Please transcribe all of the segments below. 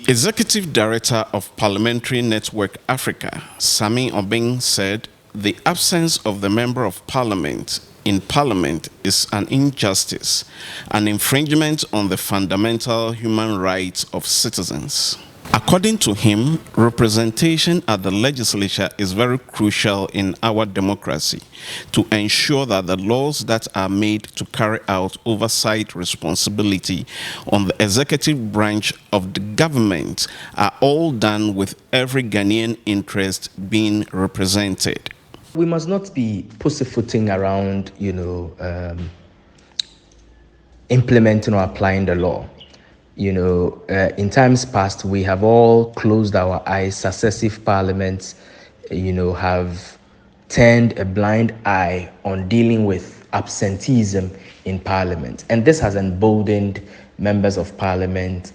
Executive Director of Parliamentary Network Africa, Sami Obeng, said the absence of the Member of Parliament in Parliament is an injustice, an infringement on the fundamental human rights of citizens. According to him, representation at the legislature is very crucial in our democracy to ensure that the laws that are made to carry out oversight responsibility on the executive branch of the government are all done with every Ghanaian interest being represented. We must not be pussyfooting around, implementing or applying the law. In times past, we have all closed our eyes. Successive parliaments, have turned a blind eye on dealing with absenteeism in parliament. And this has emboldened members of parliament,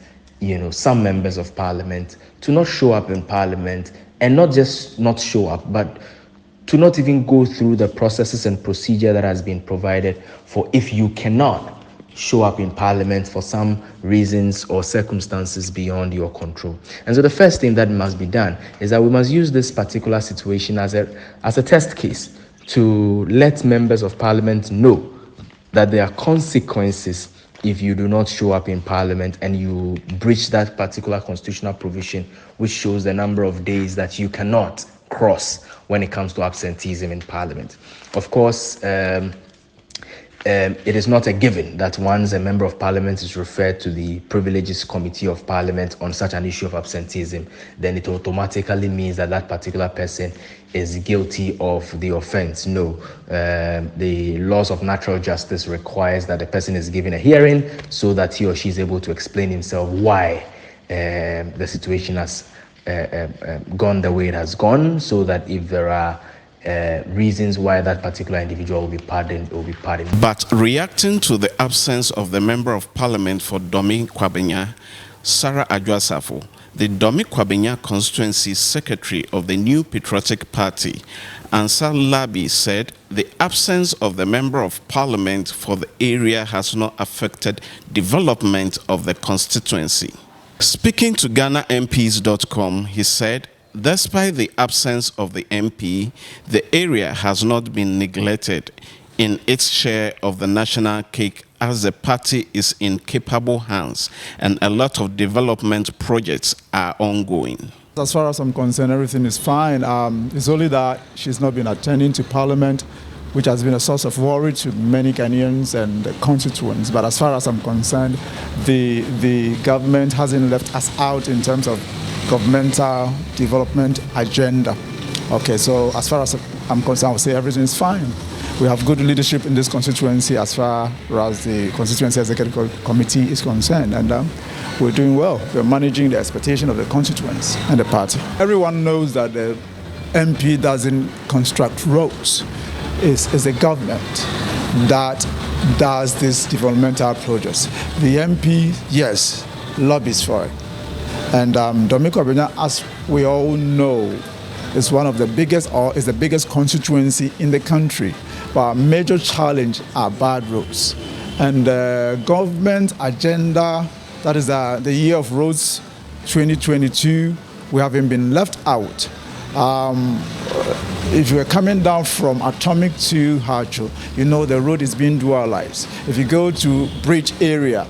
some members of parliament, to not show up in parliament, and not just not show up, but to not even go through the processes and procedure that has been provided for if you cannot show up in parliament for some reasons or circumstances beyond your control. And so the first thing that must be done is that we must use this particular situation as a test case to let members of parliament know that there are consequences if you do not show up in parliament and you breach that particular constitutional provision, which shows the number of days that you cannot cross when it comes to absenteeism in parliament. Of course, it is not a given that once a member of parliament is referred to the Privileges Committee of Parliament on such an issue of absenteeism, then it automatically means that that particular person is guilty of the offense. No, the laws of natural justice requires that the person is given a hearing so that he or she is able to explain himself why the situation has gone the way it has gone, so that if there are reasons why that particular individual will be pardoned, But reacting to the absence of the Member of Parliament for Domi KWABENYA, Sarah Adjwasafo, the Domi KWABENYA constituency secretary of the New Patriotic Party, Ansar Labi, said the absence of the Member of Parliament for the area has not affected development of the constituency. Speaking to GhanaMPs.com, he said, despite the absence of the MP, the area has not been neglected in its share of the national cake, as the party is in capable hands and a lot of development projects are ongoing. As far as I'm concerned, everything is fine. It's only that she's not been attending to Parliament, which has been a source of worry to many Ghanaians and constituents. But as far as I'm concerned, the government hasn't left us out in terms of governmental development agenda. Okay, so as far as I'm concerned, I would say everything is fine. We have good leadership in this constituency as far as the constituency executive committee is concerned, and we're doing well. We're managing the expectation of the constituents and the party. Everyone knows that the MP doesn't construct roads. It's the government that does these developmental projects. The MP, yes, lobbies for it. And Domi KWABENYA, as we all know, is one of the biggest, or is the biggest constituency in the country. But our major challenge are bad roads. And the government agenda, that is the year of roads 2022, we haven't been left out. If you're coming down from Atomic to Harcho, the road is being dualized. If you go to Bridge area,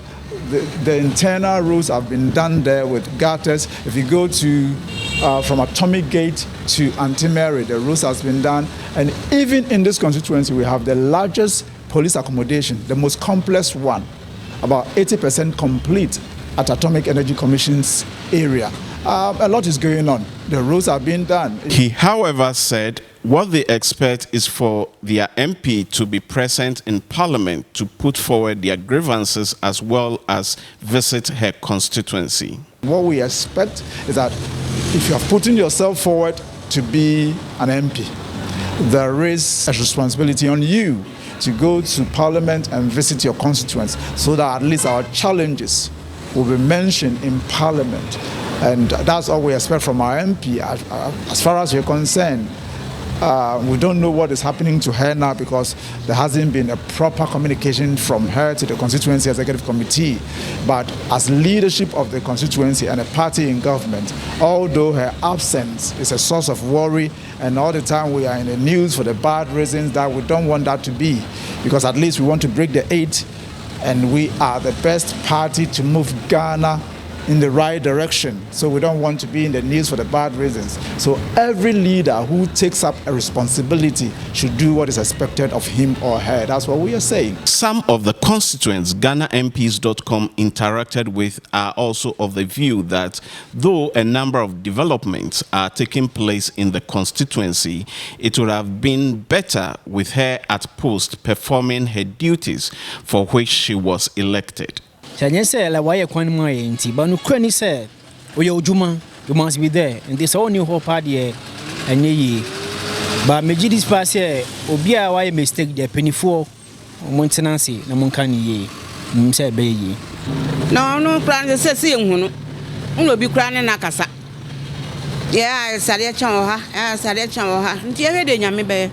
the internal roads have been done there with gutters. If you go to from Atomic Gate to Antimary, the roads has been done. And even in this constituency, we have the largest police accommodation, the most complex one, about 80% complete at Atomic Energy Commission's area. A lot is going on. The roads are being done. He, however, said what they expect is for their MP to be present in Parliament to put forward their grievances as well as visit her constituency. What we expect is that if you are putting yourself forward to be an MP, there is a responsibility on you to go to Parliament and visit your constituents so that at least our challenges will be mentioned in Parliament. And that's all we expect from our MP. As far as you're concerned, We don't know what is happening to her now because there hasn't been a proper communication from her to the constituency executive committee. But as leadership of the constituency and a party in government, although her absence is a source of worry, and all the time we are in the news for the bad reasons that we don't want that to be, because at least we want to break the 8, and we are the best party to move Ghana in the right direction. So we don't want to be in the news for the bad reasons. So every leader who takes up a responsibility should do what is expected of him or her. That's what we are saying. Some of the constituents GhanaMPs.com interacted with are also of the view that though a number of developments are taking place in the constituency, it would have been better with her at post performing her duties for which she was elected. I say, like, why you can't marry? But no, Cranny said, "Oh, you must be there." And this all new whole party, and ye. But me this pass here, Obia, why mistake the penny for maintenance, no one can ye. Say, baby. No, plan says, only be crying Nakasa. Yeah, Sadia Chamoha, Sadia Chamoha, and Tia de Yamibe.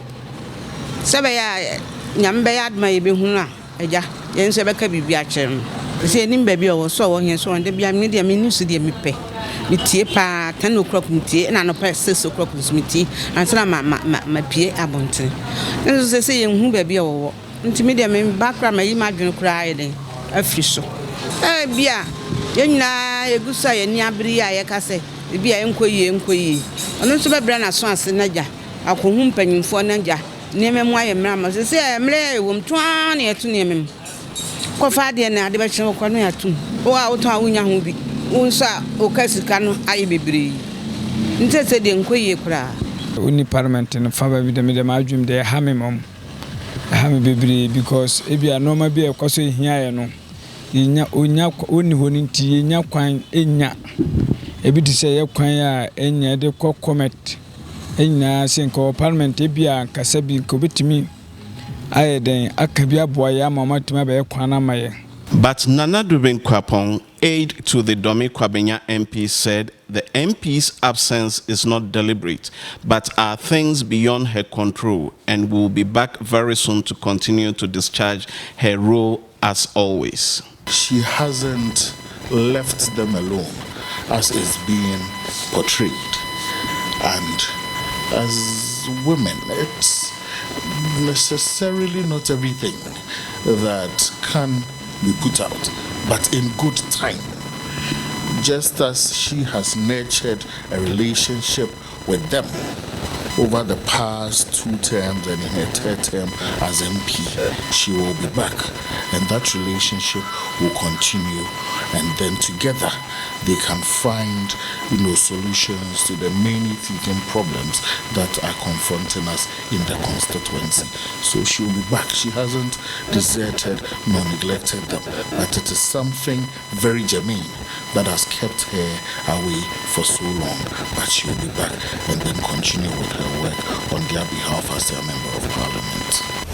Sabaya, Yambayad may be Huna, Eja, Yen Sebeka be Biachem. Say, Baby, or so on, and so on, the Biamidia Minus de Mipe. Mitie pa 10 o'clock mitie na no pa 6 o'clock mitie ansana ma pie abonten nso say hu ba bia wo nti me de me background ma yi ma dwene kura ye den afiri so bia ye nyina egusa ye ni abiri ya ye ka se bia enkoyi ono nso be bra na so ase na ja akohu mpanyimfo na ja neme mu aye mra ma se emre wo mtoa na etu neme ko fa de na ade be kire ko no ya tu o a woto a wonya ho bi unsa okasika no aye bebiri ntese de nkoyi kura uni parliament no fa ba bi de me adwum de ha me mom ha me bebiri because e bia normal bi e kwaso hia ye no onya oni honi nti nya kwan enya e bi se ye kwan a enya de kokomet enya sen ko parliament e bia kasa bi ko betimi aye den akabia boa ya mama tuma be kwan na maye. But Nana Dubin Kwapong, aide to the Domi KWABENYA MP, said the MP's absence is not deliberate, but are things beyond her control, and will be back very soon to continue to discharge her role as always. She hasn't left them alone, as is being portrayed. And as women, it's necessarily not everything that can be put out, but in good time. Just as she has nurtured a relationship with them over the past 2 terms and in her 3rd term as MP, she will be back, and that relationship will continue, and then together they can find solutions to the many teething problems that are confronting us in the constituency. So she will be back. She hasn't deserted nor neglected them, but it is something very germane that has kept her away for so long. But she will be back and then continue with her work on their behalf as their member of parliament.